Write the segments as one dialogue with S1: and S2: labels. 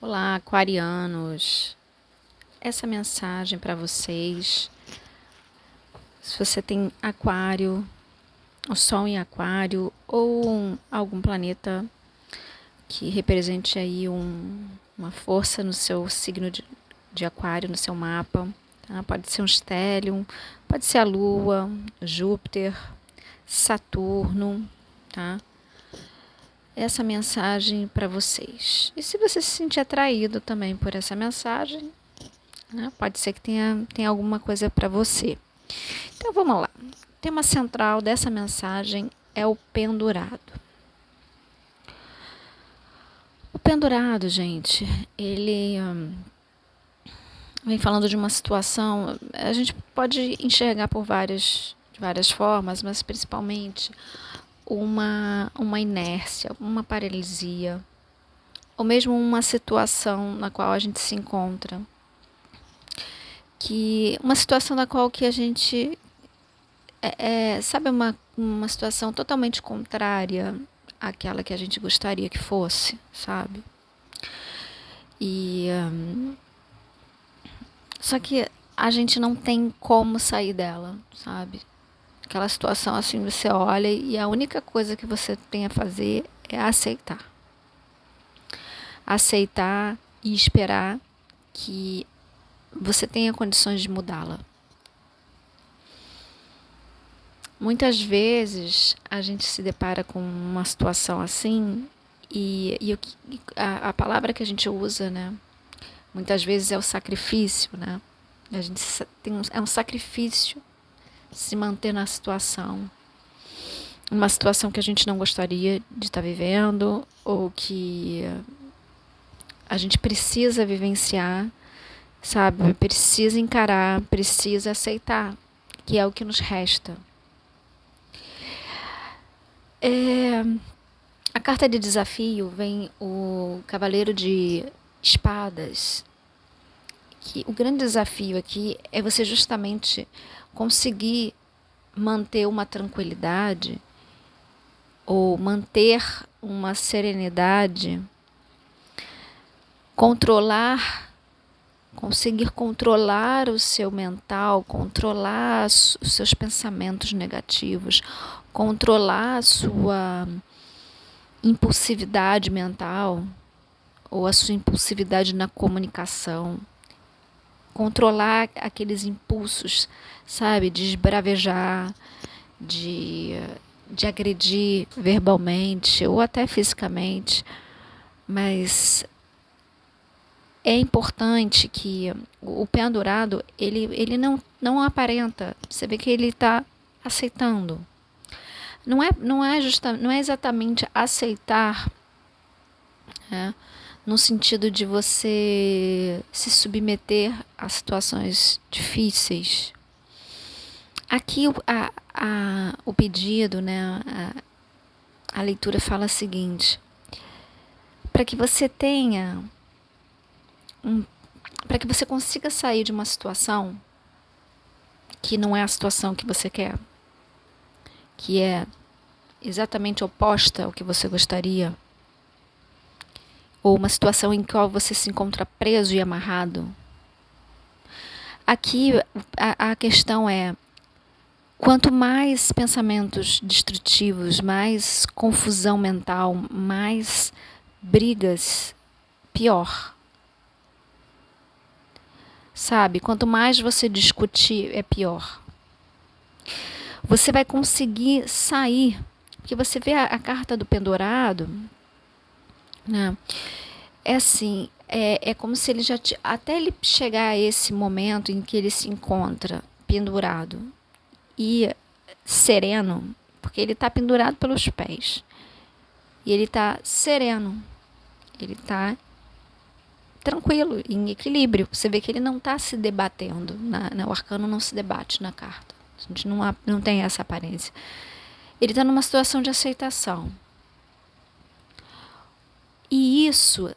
S1: Olá, aquarianos. Essa mensagem para vocês. Se você tem aquário, o Sol em aquário ou algum planeta que represente aí uma força no seu signo de aquário, no seu mapa. Tá? Pode ser um estélio, pode ser a Lua, Júpiter, Saturno, tá? Essa mensagem para vocês. E se você se sentir atraído também por essa mensagem, né, pode ser que tenha alguma coisa para você. Então vamos lá. O tema central dessa mensagem é o pendurado. O pendurado, gente, ele vem falando de uma situação, a gente pode enxergar de várias formas, mas principalmente uma inércia, uma paralisia, ou mesmo uma situação na qual a gente se encontra, que uma situação na qual que a gente sabe, uma situação totalmente contrária àquela que a gente gostaria que fosse, sabe? E só que a gente não tem como sair dela, sabe? Aquela situação assim, você olha e a única coisa que você tem a fazer é aceitar. Aceitar e esperar que você tenha condições de mudá-la. Muitas vezes a gente se depara com uma situação assim e a palavra que a gente usa, né? Muitas vezes é o sacrifício, né? A gente é um sacrifício se manter na situação. Uma situação que a gente não gostaria de estar vivendo ou que a gente precisa vivenciar, sabe? Precisa encarar, precisa aceitar, que é o que nos resta. A carta de desafio vem o Cavaleiro de Espadas, que o grande desafio aqui é você justamente conseguir manter uma tranquilidade ou manter uma serenidade, conseguir controlar o seu mental, controlar os seus pensamentos negativos, controlar a sua impulsividade mental ou a sua impulsividade na comunicação, controlar aqueles impulsos, sabe, de esbravejar, de agredir verbalmente ou até fisicamente, mas é importante que o pendurado, ele não aparenta, você vê que ele está aceitando. Não é exatamente aceitar, né, no sentido de você se submeter a situações difíceis. Aqui o pedido, né, a leitura fala o seguinte: para que você tenha, para que você consiga sair de uma situação que não é a situação que você quer, que é exatamente oposta ao que você gostaria, ou uma situação em qual você se encontra preso e amarrado. Aqui a questão é: quanto mais pensamentos destrutivos, mais confusão mental, mais brigas, pior. Sabe? Quanto mais você discutir, é pior. Você vai conseguir sair, porque você vê a carta do pendurado, né? É assim, é como se ele até ele chegar a esse momento em que ele se encontra pendurado e sereno, porque ele está pendurado pelos pés, e ele está sereno, ele está tranquilo, em equilíbrio. Você vê que ele não está se debatendo, o arcano não se debate na carta, a gente não tem essa aparência. Ele está numa situação de aceitação. E isso,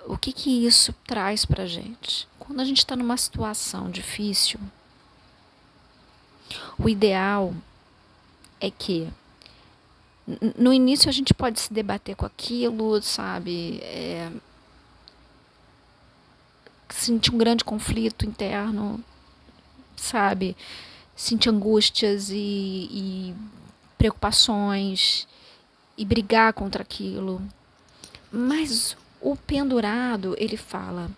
S1: o que isso traz pra gente? Quando a gente está numa situação difícil, o ideal é que no início a gente pode se debater com aquilo, sabe? sentir um grande conflito interno, sabe? Sentir angústias e preocupações e brigar contra aquilo. Mas o pendurado, ele fala: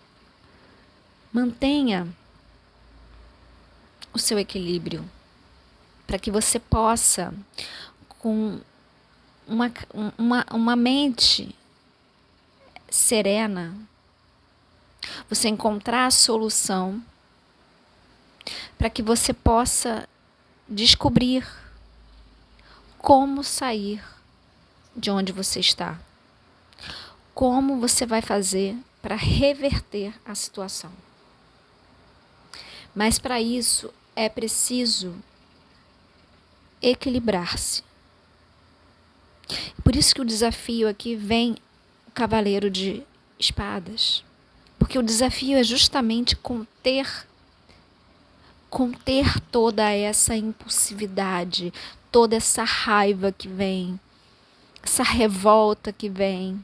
S1: mantenha o seu equilíbrio para que você possa, com uma mente serena, você encontrar a solução para que você possa descobrir como sair de onde você está. Como você vai fazer para reverter a situação. Mas para isso é preciso equilibrar-se. Por isso que o desafio aqui vem o cavaleiro de espadas. Porque o desafio é justamente conter toda essa impulsividade, toda essa raiva que vem, essa revolta que vem.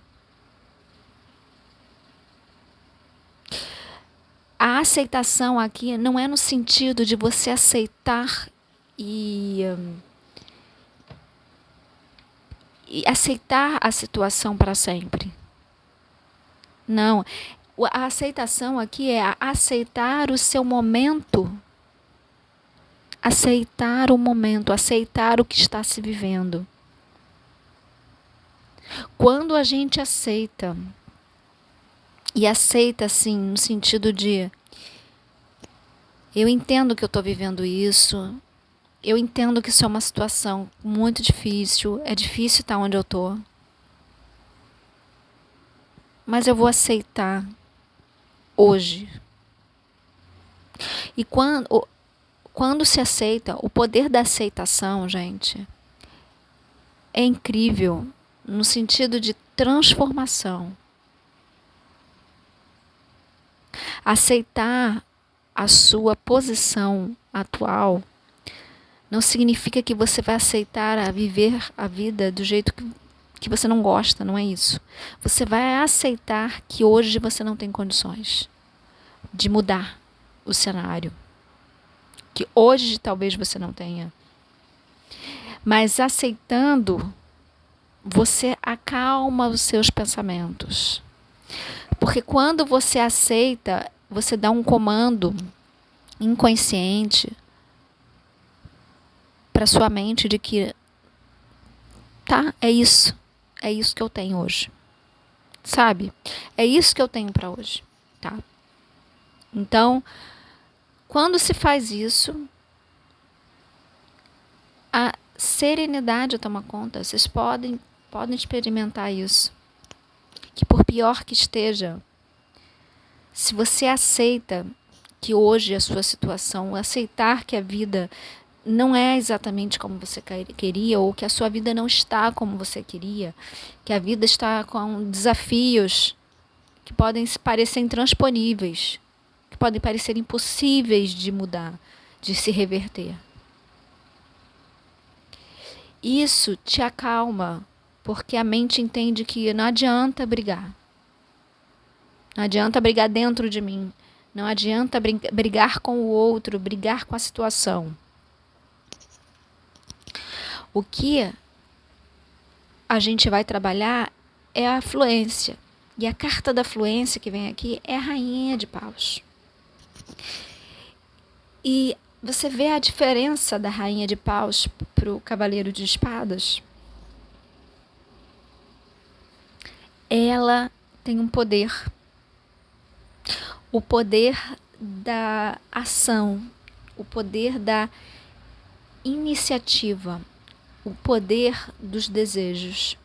S1: A aceitação aqui não é no sentido de você aceitar e aceitar a situação para sempre. Não. A aceitação aqui é aceitar o seu momento. Aceitar o momento, aceitar o que está se vivendo. Quando a gente aceita, e aceita assim, no sentido de: eu entendo que eu estou vivendo isso, eu entendo que isso é uma situação muito difícil, é difícil estar onde eu estou, mas eu vou aceitar hoje. E quando se aceita, o poder da aceitação, gente, é incrível no sentido de transformação. Aceitar a sua posição atual não significa que você vai aceitar a viver a vida do jeito que você não gosta, não é isso. Você vai aceitar que hoje você não tem condições de mudar o cenário. Que hoje talvez você não tenha. Mas aceitando, você acalma os seus pensamentos. Porque quando você aceita, você dá um comando inconsciente para sua mente de que tá, é isso que eu tenho hoje. Sabe? É isso que eu tenho para hoje, tá? Então, quando se faz isso, a serenidade toma conta. Vocês podem experimentar isso. Que por pior que esteja, se você aceita que hoje a sua situação, aceitar que a vida não é exatamente como você queria, ou que a sua vida não está como você queria, que a vida está com desafios que podem parecer intransponíveis, que podem parecer impossíveis de mudar, de se reverter. Isso te acalma, porque a mente entende que não adianta brigar. Não adianta brigar dentro de mim. Não adianta brigar com o outro, brigar com a situação. O que a gente vai trabalhar é a fluência. E a carta da fluência que vem aqui é a Rainha de Paus. E você vê a diferença da Rainha de Paus para o Cavaleiro de Espadas? Ela tem um poder. O poder da ação. O poder da iniciativa. O poder dos desejos.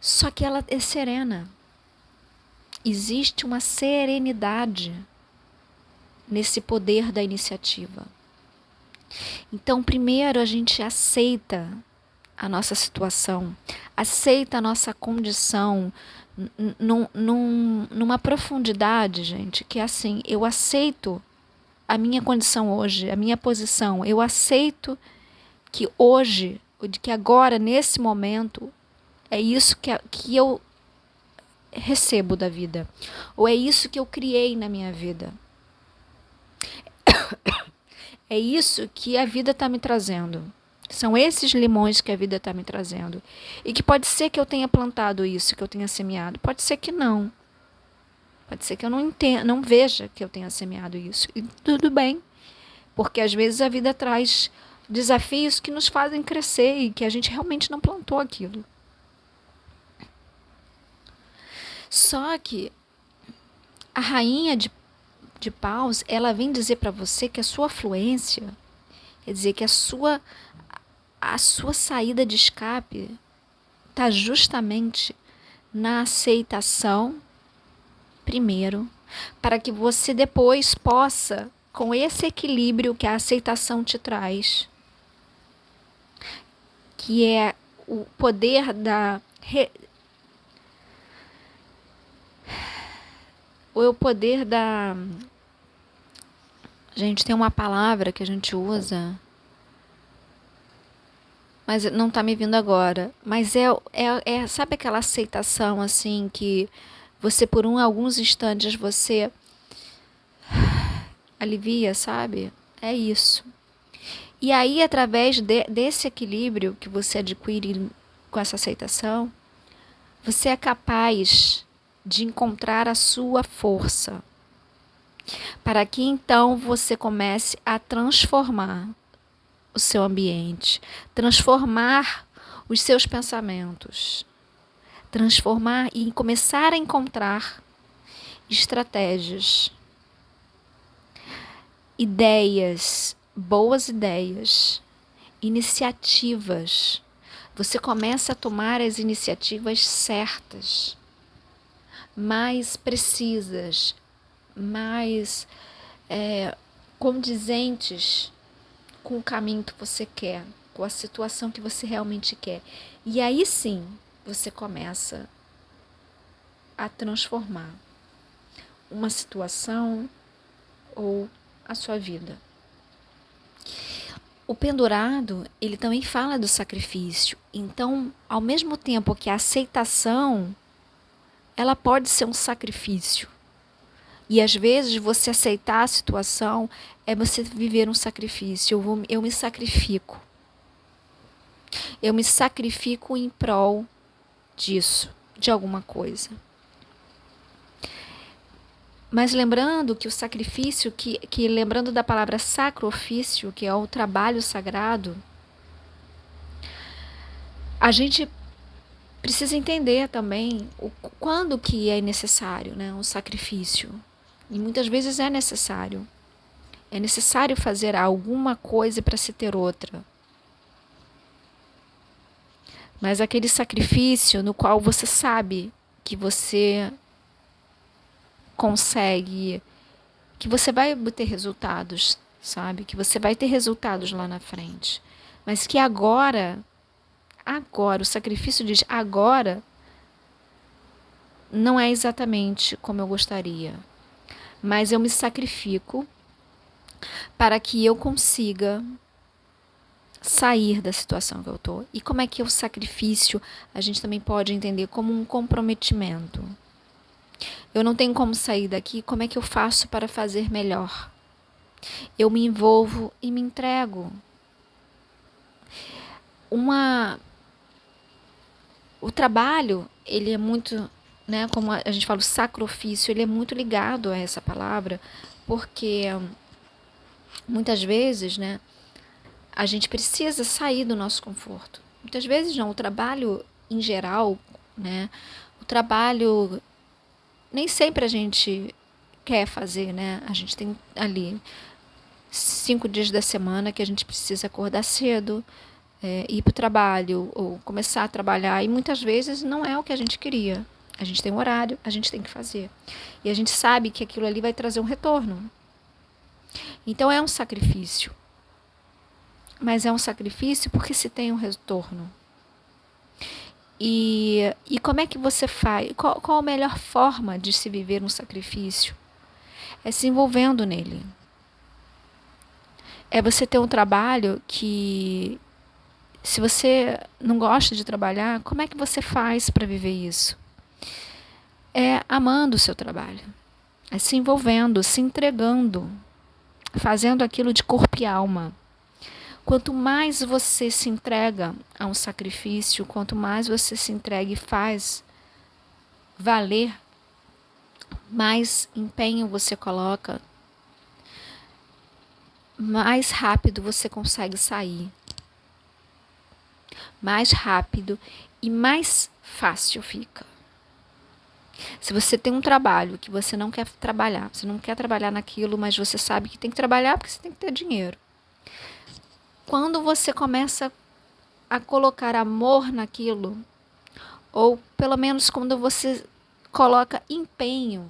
S1: Só que ela é serena. Existe uma serenidade nesse poder da iniciativa. Então, primeiro a gente aceita a nossa situação, aceita a nossa condição numa profundidade, gente, que é assim: eu aceito a minha condição hoje, a minha posição, eu aceito que hoje, que agora, nesse momento, é isso que eu recebo da vida, ou é isso que eu criei na minha vida. É isso que a vida está me trazendo. São esses limões que a vida está me trazendo. E que pode ser que eu tenha plantado isso, que eu tenha semeado. Pode ser que não. Pode ser que eu não veja que eu tenha semeado isso. E tudo bem. Porque às vezes a vida traz desafios que nos fazem crescer e que a gente realmente não plantou aquilo. Só que a rainha de paus, ela vem dizer para você que a sua fluência, quer dizer que a sua saída de escape está justamente na aceitação, primeiro, para que você depois possa, com esse equilíbrio que a aceitação te traz, que é o poder Gente, tem uma palavra que a gente usa, mas não está me vindo agora. Mas sabe aquela aceitação assim que você por alguns instantes você alivia, sabe? É isso. E aí, através desse equilíbrio que você adquire com essa aceitação, você é capaz de encontrar a sua força, para que então você comece a transformar o seu ambiente, transformar os seus pensamentos, transformar e começar a encontrar estratégias, ideias, boas ideias, iniciativas. Você começa a tomar as iniciativas certas, mais precisas, mais condizentes com o caminho que você quer, com a situação que você realmente quer. E aí sim, você começa a transformar uma situação ou a sua vida. O pendurado, ele também fala do sacrifício. Então, ao mesmo tempo que a aceitação, ela pode ser um sacrifício. E às vezes você aceitar a situação é você viver um sacrifício. Eu me sacrifico. Eu me sacrifico em prol disso, de alguma coisa. Mas lembrando que o sacrifício, lembrando da palavra sacrifício, que é o trabalho sagrado, a gente precisa entender também quando que é necessário, né, um sacrifício. E muitas vezes é necessário. É necessário fazer alguma coisa para se ter outra. Mas aquele sacrifício no qual você sabe que você consegue, que você vai ter resultados, sabe? Que você vai ter resultados lá na frente. Mas que agora, o sacrifício diz agora, não é exatamente como eu gostaria. Mas eu me sacrifico para que eu consiga sair da situação que eu estou. E como é que é o sacrifício? A gente também pode entender como um comprometimento. Eu não tenho como sair daqui, como é que eu faço para fazer melhor? Eu me envolvo e me entrego. O trabalho, ele é muito, né, como a gente fala, o sacrifício, ele é muito ligado a essa palavra, porque muitas vezes, né, a gente precisa sair do nosso conforto. Muitas vezes não, o trabalho em geral, né, o trabalho nem sempre a gente quer fazer, né? A gente tem ali 5 dias da semana que a gente precisa acordar cedo, ir para o trabalho ou começar a trabalhar. E muitas vezes não é o que a gente queria. A gente tem um horário, a gente tem que fazer. E a gente sabe que aquilo ali vai trazer um retorno. Então é um sacrifício. Mas é um sacrifício porque se tem um retorno. E como é que você faz? Qual a melhor forma de se viver um sacrifício? É se envolvendo nele. É você ter um trabalho que, se você não gosta de trabalhar, como é que você faz para viver isso? é amando o seu trabalho, é se envolvendo, se entregando, fazendo aquilo de corpo e alma. Quanto mais você se entrega a um sacrifício, quanto mais você se entrega e faz valer, mais empenho você coloca, mais rápido você consegue sair. Mais rápido e mais fácil fica. Se você tem um trabalho que você não quer trabalhar, você não quer trabalhar naquilo, mas você sabe que tem que trabalhar porque você tem que ter dinheiro. Quando você começa a colocar amor naquilo, ou pelo menos quando você coloca empenho,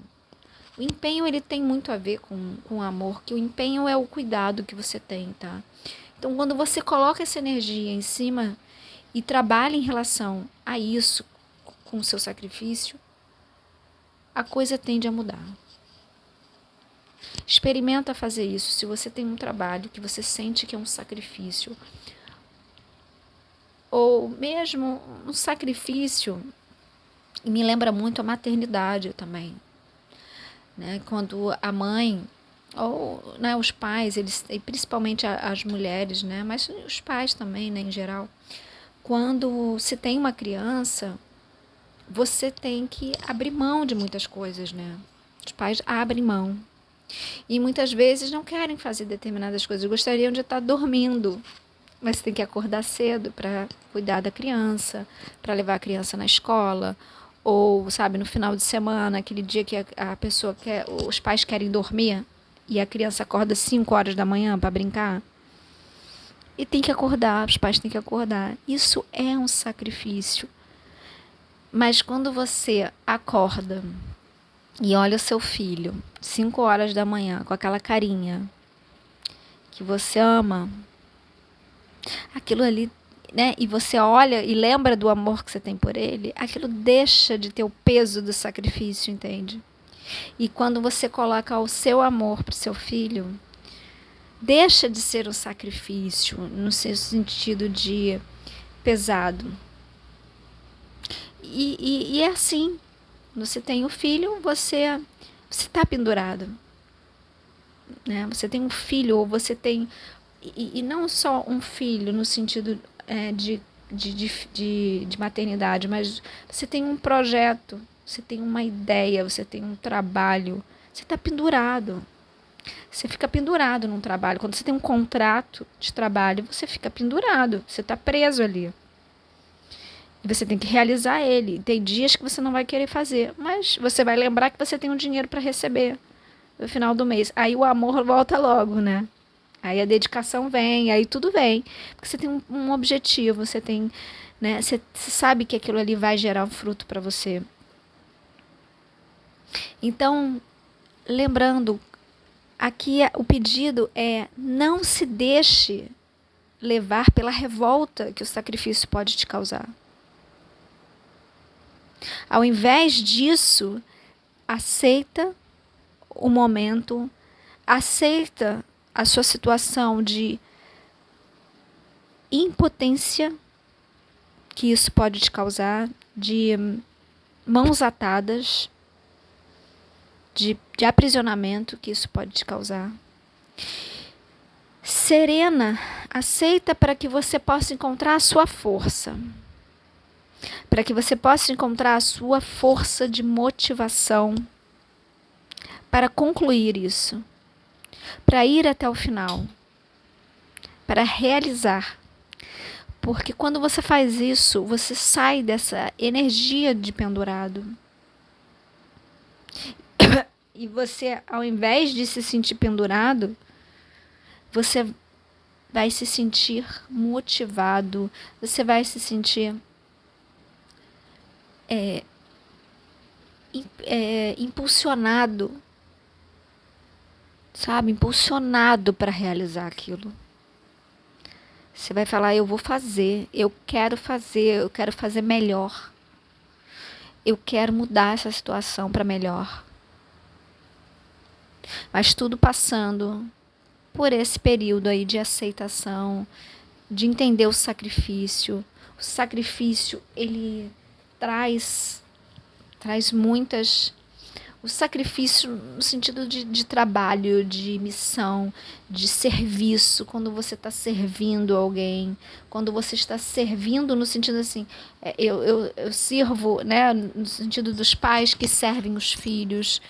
S1: o empenho ele tem muito a ver com amor, que o empenho é o cuidado que você tem, tá? Então quando você coloca essa energia em cima e trabalha em relação a isso com o seu sacrifício, a coisa tende a mudar. Experimenta fazer isso. Se você tem um trabalho que você sente que é um sacrifício, ou mesmo um sacrifício, e me lembra muito a maternidade também, né? Quando a mãe ou, né, os pais, eles, e principalmente as mulheres, né, mas os pais também, né, em geral, quando se tem uma criança, você tem que abrir mão de muitas coisas, né? Os pais abrem mão. E muitas vezes não querem fazer determinadas coisas, gostariam de estar dormindo, mas tem que acordar cedo para cuidar da criança, para levar a criança na escola, ou, sabe, no final de semana, aquele dia que a pessoa quer, os pais querem dormir e a criança acorda 5 horas da manhã para brincar. E tem que acordar, os pais têm que acordar. Isso é um sacrifício. Mas quando você acorda e olha o seu filho, 5 horas da manhã, com aquela carinha que você ama, aquilo ali, né? E você olha e lembra do amor que você tem por ele, aquilo deixa de ter o peso do sacrifício, entende? E quando você coloca o seu amor para o seu filho, deixa de ser um sacrifício, no seu sentido de pesado. E é assim. Você tem o filho, você está pendurado, né? Você tem um filho, ou você tem... E não só um filho no sentido de maternidade, mas você tem um projeto, você tem uma ideia, você tem um trabalho, você está pendurado. Você fica pendurado num trabalho. Quando você tem um contrato de trabalho, você fica pendurado, você está preso ali. E você tem que realizar ele. Tem dias que você não vai querer fazer, mas você vai lembrar que você tem um dinheiro para receber no final do mês. Aí o amor volta logo, né? Aí a dedicação vem, aí tudo vem. Porque você tem um objetivo, você tem, né? Você sabe que aquilo ali vai gerar um fruto para você. Então, lembrando, aqui o pedido é: não se deixe levar pela revolta que o sacrifício pode te causar. Ao invés disso, aceita o momento, aceita a sua situação de impotência que isso pode te causar, de mãos atadas, de aprisionamento que isso pode te causar. Serena, aceita para que você possa encontrar a sua força. Para que você possa encontrar a sua força de motivação para concluir isso, para ir até o final, para realizar. Porque quando você faz isso, você sai dessa energia de pendurado. E você, ao invés de se sentir pendurado, você vai se sentir motivado, você vai se sentir impulsionado, sabe? Impulsionado para realizar aquilo. Você vai falar: eu vou fazer, eu quero fazer melhor. Eu quero mudar essa situação para melhor. Mas tudo passando por esse período aí de aceitação, de entender o sacrifício. O sacrifício, ele traz traz muitas... O sacrifício no sentido de trabalho, de missão, de serviço, quando você está servindo alguém, quando você está servindo no sentido assim, eu sirvo, né, no sentido dos pais que servem os filhos,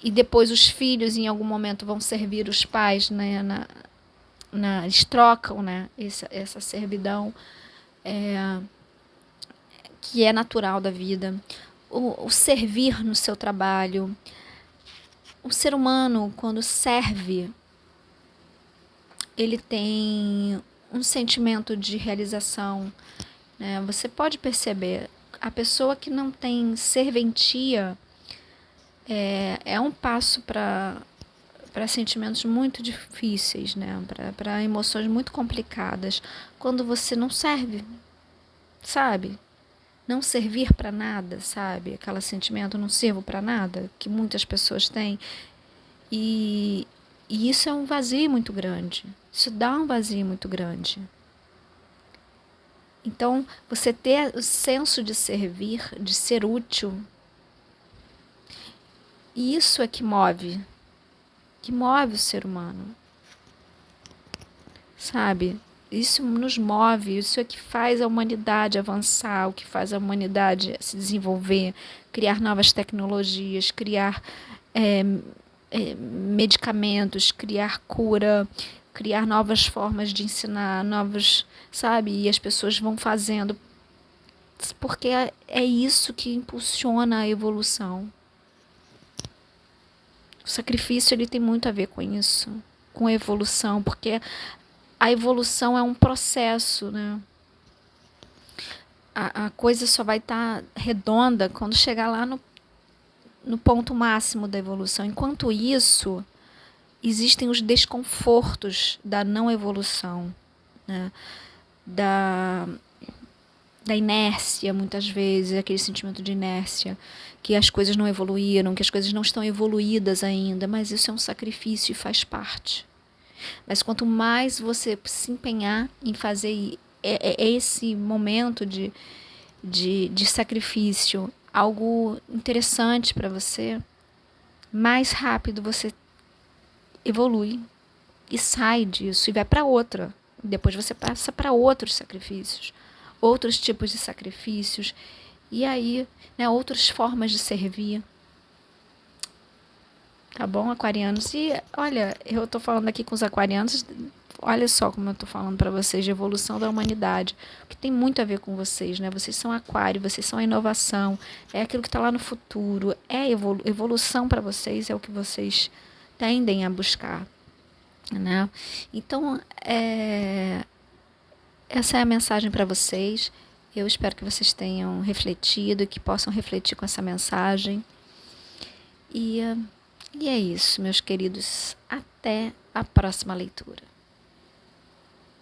S1: e depois os filhos em algum momento vão servir os pais, né, eles trocam, né, essa servidão que é natural da vida. O servir no seu trabalho. O ser humano, quando serve, ele tem um sentimento de realização, né? Você pode perceber, a pessoa que não tem serventia é um passo para sentimentos muito difíceis, né? Para emoções muito complicadas, quando você não serve, sabe? Não servir para nada, sabe? Aquele sentimento, não sirvo para nada, que muitas pessoas têm. E isso é um vazio muito grande. Isso dá um vazio muito grande. Então, você ter o senso de servir, de ser útil, isso é que move o ser humano. Sabe? Isso nos move, isso é que faz a humanidade avançar, o que faz a humanidade se desenvolver, criar novas tecnologias, criar medicamentos, criar cura, criar novas formas de ensinar, novos, sabe? E as pessoas vão fazendo, porque é isso que impulsiona a evolução. O sacrifício, ele tem muito a ver com isso, com a evolução, porque a evolução é um processo, né? A coisa só vai estar redonda quando chegar lá no ponto máximo da evolução. Enquanto isso, existem os desconfortos da não evolução, né? Da inércia, muitas vezes, aquele sentimento de inércia, que as coisas não evoluíram, que as coisas não estão evoluídas ainda, mas isso é um sacrifício e faz parte. Mas quanto mais você se empenhar em fazer esse momento de sacrifício, algo interessante para você, mais rápido você evolui e sai disso e vai para outra. Depois você passa para outros sacrifícios, outros tipos de sacrifícios, e aí, né, outras formas de servir. Tá bom, aquarianos? E olha, eu tô falando aqui com os aquarianos, olha só como eu tô falando para vocês de evolução da humanidade, que tem muito a ver com vocês, né? Vocês são aquário, vocês são a inovação, é aquilo que está lá no futuro, é evolução para vocês, é o que vocês tendem a buscar, né? Então, essa é a mensagem para vocês. Eu espero que vocês tenham refletido, que possam refletir com essa mensagem. E é isso, meus queridos. Até a próxima leitura.